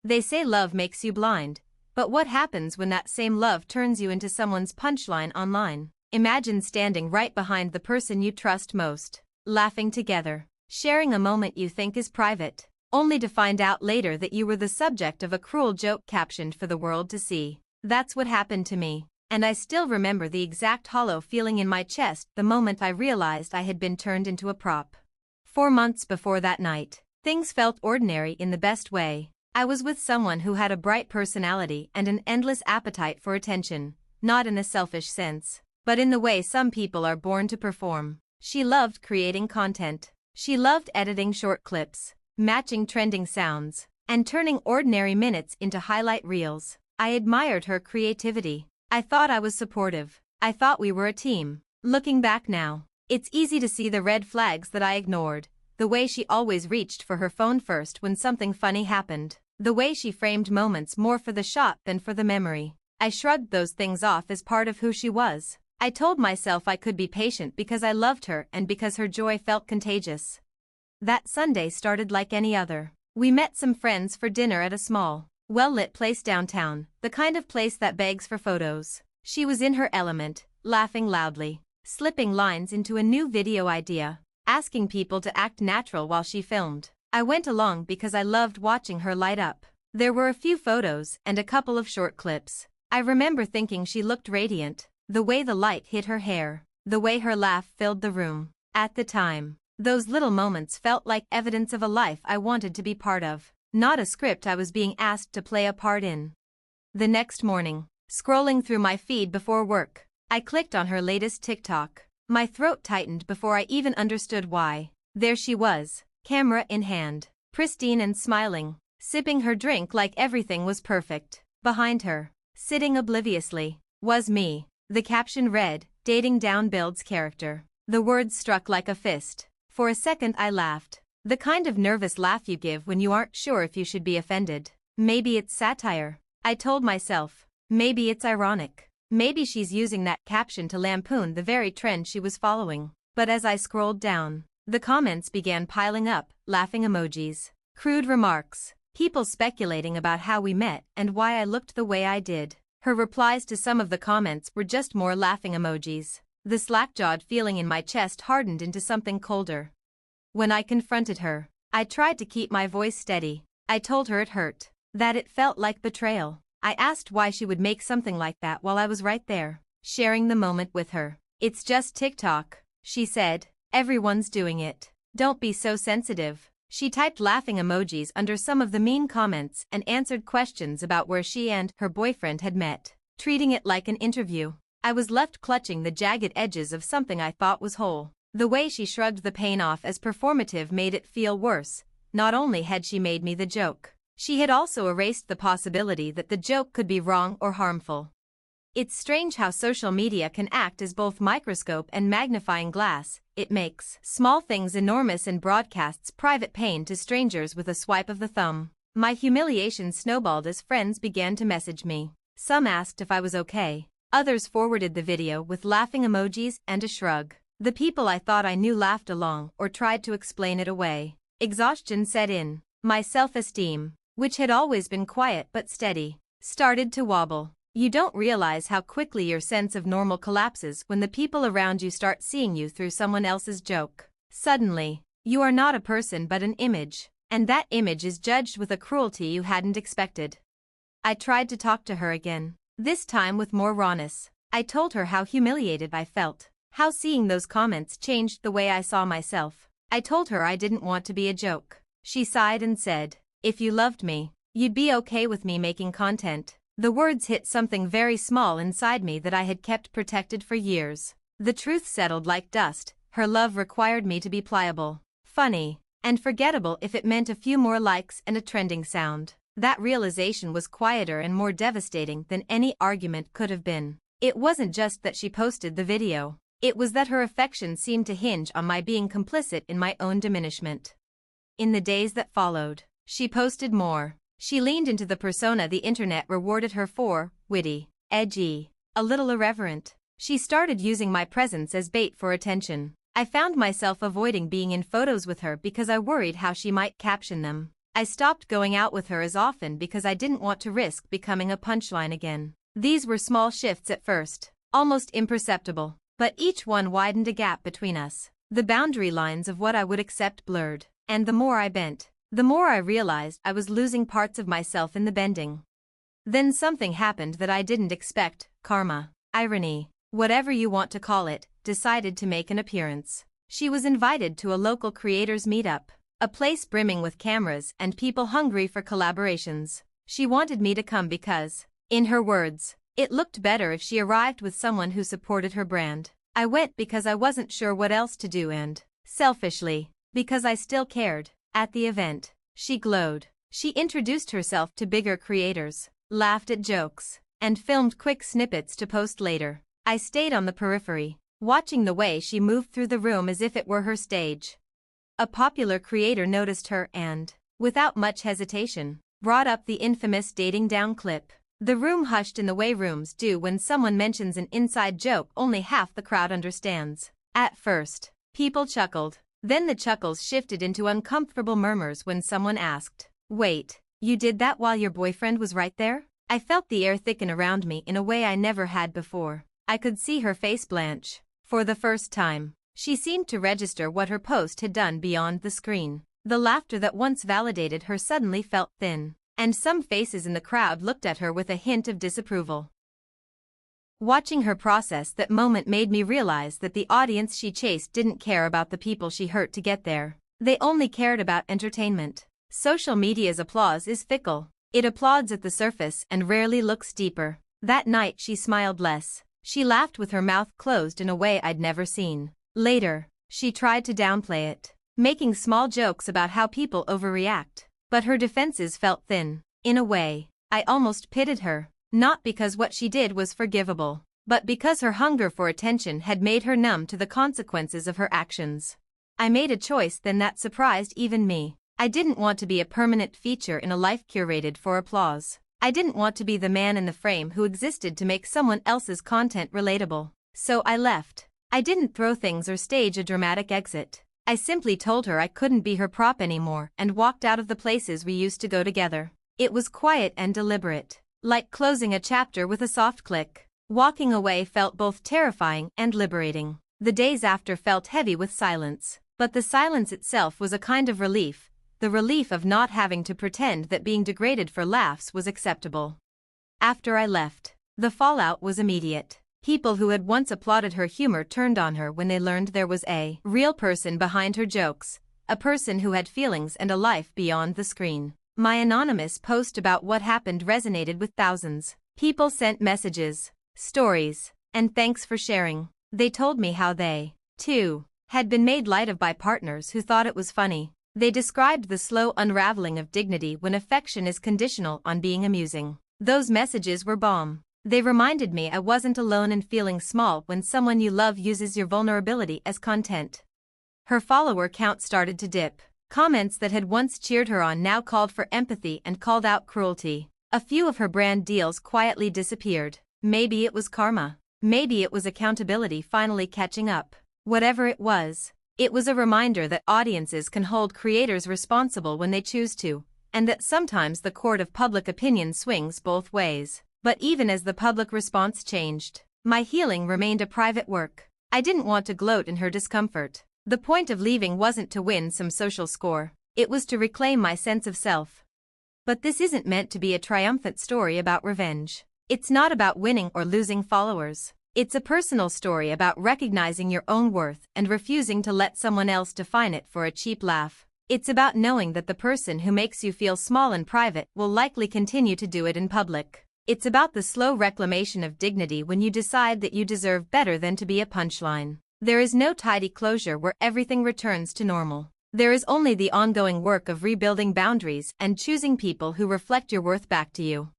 They say love makes you blind. But what happens when that same love turns you into someone's punchline online? Imagine standing right behind the person you trust most, laughing together, sharing a moment you think is private, only to find out later that you were the subject of a cruel joke captioned for the world to see. That's what happened to me, and I still remember the exact hollow feeling in my chest the moment I realized I had been turned into a prop. 4 months before that night, things felt ordinary in the best way. I was with someone who had a bright personality and an endless appetite for attention, not in a selfish sense, but in the way some people are born to perform. She loved creating content. She loved editing short clips, matching trending sounds, and turning ordinary minutes into highlight reels. I admired her creativity. I thought I was supportive. I thought we were a team. Looking back now, it's easy to see the red flags that I ignored. The way she always reached for her phone first when something funny happened. The way she framed moments more for the shot than for the memory. I shrugged those things off as part of who she was. I told myself I could be patient because I loved her and because her joy felt contagious. That Sunday started like any other. We met some friends for dinner at a small, well-lit place downtown, the kind of place that begs for photos. She was in her element, laughing loudly, slipping lines into a new video idea, asking people to act natural while she filmed. I went along because I loved watching her light up. There were a few photos and a couple of short clips. I remember thinking she looked radiant, the way the light hit her hair, the way her laugh filled the room. At the time, those little moments felt like evidence of a life I wanted to be part of, not a script I was being asked to play a part in. The next morning, scrolling through my feed before work, I clicked on her latest TikTok. My throat tightened before I even understood why. There she was, camera in hand, pristine and smiling, sipping her drink like everything was perfect. Behind her, sitting obliviously, was me. The caption read, "Dating down builds character." The words struck like a fist. For a second I laughed. The kind of nervous laugh you give when you aren't sure if you should be offended. Maybe it's satire, I told myself. Maybe it's ironic. Maybe she's using that caption to lampoon the very trend she was following. But as I scrolled down, the comments began piling up, laughing emojis, crude remarks, people speculating about how we met and why I looked the way I did. Her replies to some of the comments were just more laughing emojis. The slack-jawed feeling in my chest hardened into something colder. When I confronted her, I tried to keep my voice steady. I told her it hurt, that it felt like betrayal. I asked why she would make something like that while I was right there, sharing the moment with her. "It's just TikTok," she said. "Everyone's doing it. Don't be so sensitive." She typed laughing emojis under some of the mean comments and answered questions about where she and her boyfriend had met, treating it like an interview. I was left clutching the jagged edges of something I thought was whole. The way she shrugged the pain off as performative made it feel worse. Not only had she made me the joke, she had also erased the possibility that the joke could be wrong or harmful. It's strange how social media can act as both microscope and magnifying glass. It makes small things enormous and broadcasts private pain to strangers with a swipe of the thumb. My humiliation snowballed as friends began to message me. Some asked if I was okay. Others forwarded the video with laughing emojis and a shrug. The people I thought I knew laughed along or tried to explain it away. Exhaustion set in. My self-esteem, which had always been quiet but steady, started to wobble. You don't realize how quickly your sense of normal collapses when the people around you start seeing you through someone else's joke. Suddenly, you are not a person but an image, and that image is judged with a cruelty you hadn't expected. I tried to talk to her again, this time with more rawness. I told her how humiliated I felt, how seeing those comments changed the way I saw myself. I told her I didn't want to be a joke. She sighed and said, "If you loved me, you'd be okay with me making content." The words hit something very small inside me that I had kept protected for years. The truth settled like dust. Her love required me to be pliable, funny, and forgettable if it meant a few more likes and a trending sound. That realization was quieter and more devastating than any argument could have been. It wasn't just that she posted the video. It was that her affection seemed to hinge on my being complicit in my own diminishment. In the days that followed, she posted more. She leaned into the persona the internet rewarded her for, witty, edgy, a little irreverent. She started using my presence as bait for attention. I found myself avoiding being in photos with her because I worried how she might caption them. I stopped going out with her as often because I didn't want to risk becoming a punchline again. These were small shifts at first, almost imperceptible, but each one widened a gap between us. The boundary lines of what I would accept blurred, and the more I bent, the more I realized I was losing parts of myself in the bending. Then something happened that I didn't expect. Karma, irony, whatever you want to call it, decided to make an appearance. She was invited to a local creators meetup, a place brimming with cameras and people hungry for collaborations. She wanted me to come because, in her words, it looked better if she arrived with someone who supported her brand. I went because I wasn't sure what else to do and, selfishly, because I still cared. At the event, she glowed. She introduced herself to bigger creators, laughed at jokes, and filmed quick snippets to post later. I stayed on the periphery, watching the way she moved through the room as if it were her stage. A popular creator noticed her and, without much hesitation, brought up the infamous dating down clip. The room hushed in the way rooms do when someone mentions an inside joke only half the crowd understands. At first, people chuckled. Then the chuckles shifted into uncomfortable murmurs when someone asked, "Wait, you did that while your boyfriend was right there?" I felt the air thicken around me in a way I never had before. I could see her face blanch. For the first time, she seemed to register what her post had done beyond the screen. The laughter that once validated her suddenly felt thin, and some faces in the crowd looked at her with a hint of disapproval. Watching her process that moment made me realize that the audience she chased didn't care about the people she hurt to get there. They only cared about entertainment. Social media's applause is fickle. It applauds at the surface and rarely looks deeper. That night she smiled less. She laughed with her mouth closed in a way I'd never seen. Later, she tried to downplay it, making small jokes about how people overreact. But her defenses felt thin. In a way, I almost pitied her. Not because what she did was forgivable, but because her hunger for attention had made her numb to the consequences of her actions. I made a choice then that surprised even me. I didn't want to be a permanent feature in a life curated for applause. I didn't want to be the man in the frame who existed to make someone else's content relatable. So I left. I didn't throw things or stage a dramatic exit. I simply told her I couldn't be her prop anymore and walked out of the places we used to go together. It was quiet and deliberate. Like closing a chapter with a soft click. Walking away felt both terrifying and liberating. The days after felt heavy with silence, but the silence itself was a kind of relief, the relief of not having to pretend that being degraded for laughs was acceptable. After I left, the fallout was immediate. People who had once applauded her humor turned on her when they learned there was a real person behind her jokes, a person who had feelings and a life beyond the screen. My anonymous post about what happened resonated with thousands. People sent messages, stories, and thanks for sharing. They told me how they, too, had been made light of by partners who thought it was funny. They described the slow unraveling of dignity when affection is conditional on being amusing. Those messages were balm. They reminded me I wasn't alone in feeling small when someone you love uses your vulnerability as content. Her follower count started to dip. Comments that had once cheered her on now called for empathy and called out cruelty. A few of her brand deals quietly disappeared. Maybe it was karma. Maybe it was accountability finally catching up. Whatever it was a reminder that audiences can hold creators responsible when they choose to, and that sometimes the court of public opinion swings both ways. But even as the public response changed, my healing remained a private work. I didn't want to gloat in her discomfort. The point of leaving wasn't to win some social score, it was to reclaim my sense of self. But this isn't meant to be a triumphant story about revenge. It's not about winning or losing followers. It's a personal story about recognizing your own worth and refusing to let someone else define it for a cheap laugh. It's about knowing that the person who makes you feel small in private will likely continue to do it in public. It's about the slow reclamation of dignity when you decide that you deserve better than to be a punchline. There is no tidy closure where everything returns to normal. There is only the ongoing work of rebuilding boundaries and choosing people who reflect your worth back to you.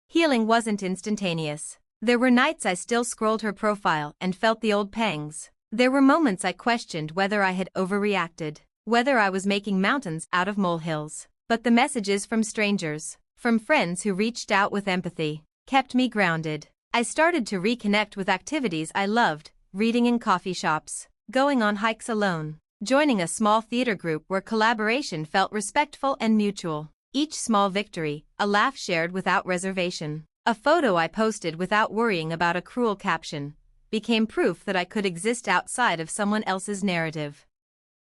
Healing wasn't instantaneous. There were nights I still scrolled her profile and felt the old pangs. There were moments I questioned whether I had overreacted, whether I was making mountains out of molehills. But the messages from strangers, from friends who reached out with empathy, kept me grounded. I started to reconnect with activities I loved. Reading in coffee shops, going on hikes alone, joining a small theater group where collaboration felt respectful and mutual. Each small victory, a laugh shared without reservation, a photo I posted without worrying about a cruel caption, became proof that I could exist outside of someone else's narrative.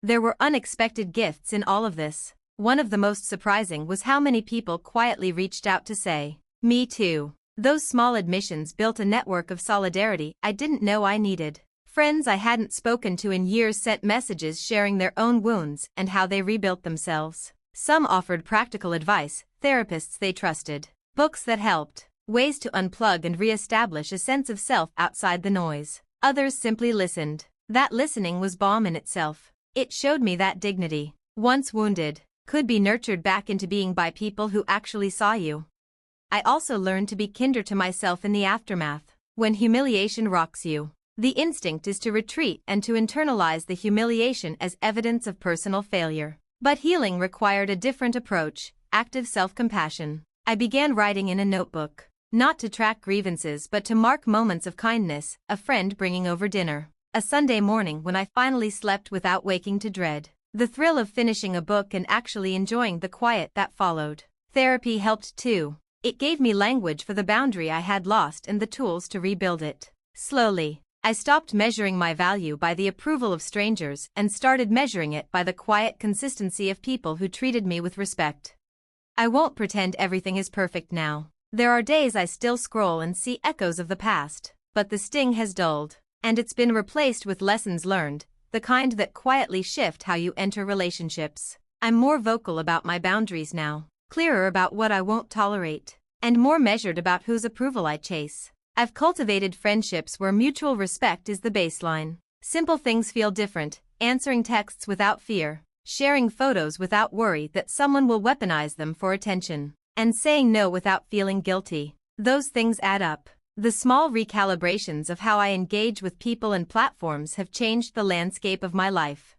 There were unexpected gifts in all of this. One of the most surprising was how many people quietly reached out to say, "Me too." Those small admissions built a network of solidarity I didn't know I needed. Friends I hadn't spoken to in years sent messages sharing their own wounds and how they rebuilt themselves. Some offered practical advice, therapists they trusted, books that helped, ways to unplug and re-establish a sense of self outside the noise. Others simply listened. That listening was balm in itself. It showed me that dignity, once wounded, could be nurtured back into being by people who actually saw you. I also learned to be kinder to myself in the aftermath. When humiliation rocks you, the instinct is to retreat and to internalize the humiliation as evidence of personal failure. But healing required a different approach, active self-compassion. I began writing in a notebook, not to track grievances but to mark moments of kindness, a friend bringing over dinner, a Sunday morning when I finally slept without waking to dread, the thrill of finishing a book and actually enjoying the quiet that followed. Therapy helped too. It gave me language for the boundary I had lost and the tools to rebuild it. Slowly, I stopped measuring my value by the approval of strangers and started measuring it by the quiet consistency of people who treated me with respect. I won't pretend everything is perfect now. There are days I still scroll and see echoes of the past, but the sting has dulled, and it's been replaced with lessons learned, the kind that quietly shift how you enter relationships. I'm more vocal about my boundaries now, clearer about what I won't tolerate, and more measured about whose approval I chase. I've cultivated friendships where mutual respect is the baseline. Simple things feel different, answering texts without fear, sharing photos without worry that someone will weaponize them for attention, and saying no without feeling guilty. Those things add up. The small recalibrations of how I engage with people and platforms have changed the landscape of my life.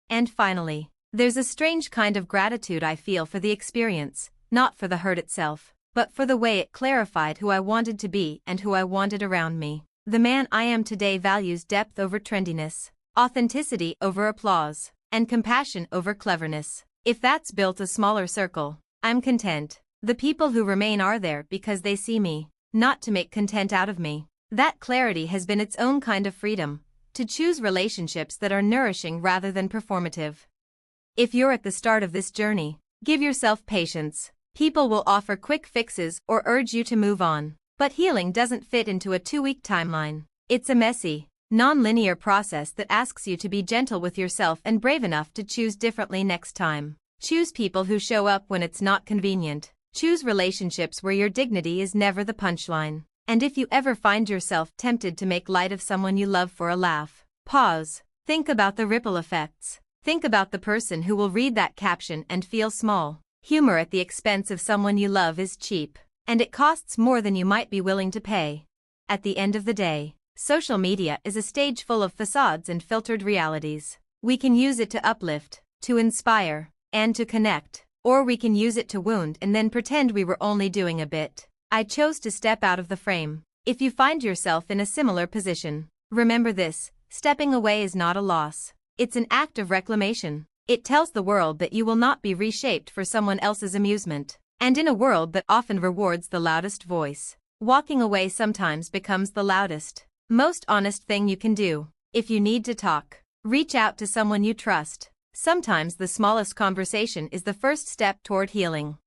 And finally, there's a strange kind of gratitude I feel for the experience, not for the hurt itself, but for the way it clarified who I wanted to be and who I wanted around me. The man I am today values depth over trendiness, authenticity over applause, and compassion over cleverness. If that's built a smaller circle, I'm content. The people who remain are there because they see me, not to make content out of me. That clarity has been its own kind of freedom, to choose relationships that are nourishing rather than performative. If you're at the start of this journey, give yourself patience. People will offer quick fixes or urge you to move on, but healing doesn't fit into a 2-week timeline. It's a messy, non-linear process that asks you to be gentle with yourself and brave enough to choose differently next time. Choose people who show up when it's not convenient. Choose relationships where your dignity is never the punchline. And if you ever find yourself tempted to make light of someone you love for a laugh, pause. Think about the ripple effects. Think about the person who will read that caption and feel small. Humor at the expense of someone you love is cheap, and it costs more than you might be willing to pay. At the end of the day, social media is a stage full of facades and filtered realities. We can use it to uplift, to inspire, and to connect, or we can use it to wound and then pretend we were only doing a bit. I chose to step out of the frame. If you find yourself in a similar position, remember this: stepping away is not a loss. It's an act of reclamation. It tells the world that you will not be reshaped for someone else's amusement. And in a world that often rewards the loudest voice, walking away sometimes becomes the loudest, most honest thing you can do. If you need to talk, reach out to someone you trust. Sometimes the smallest conversation is the first step toward healing.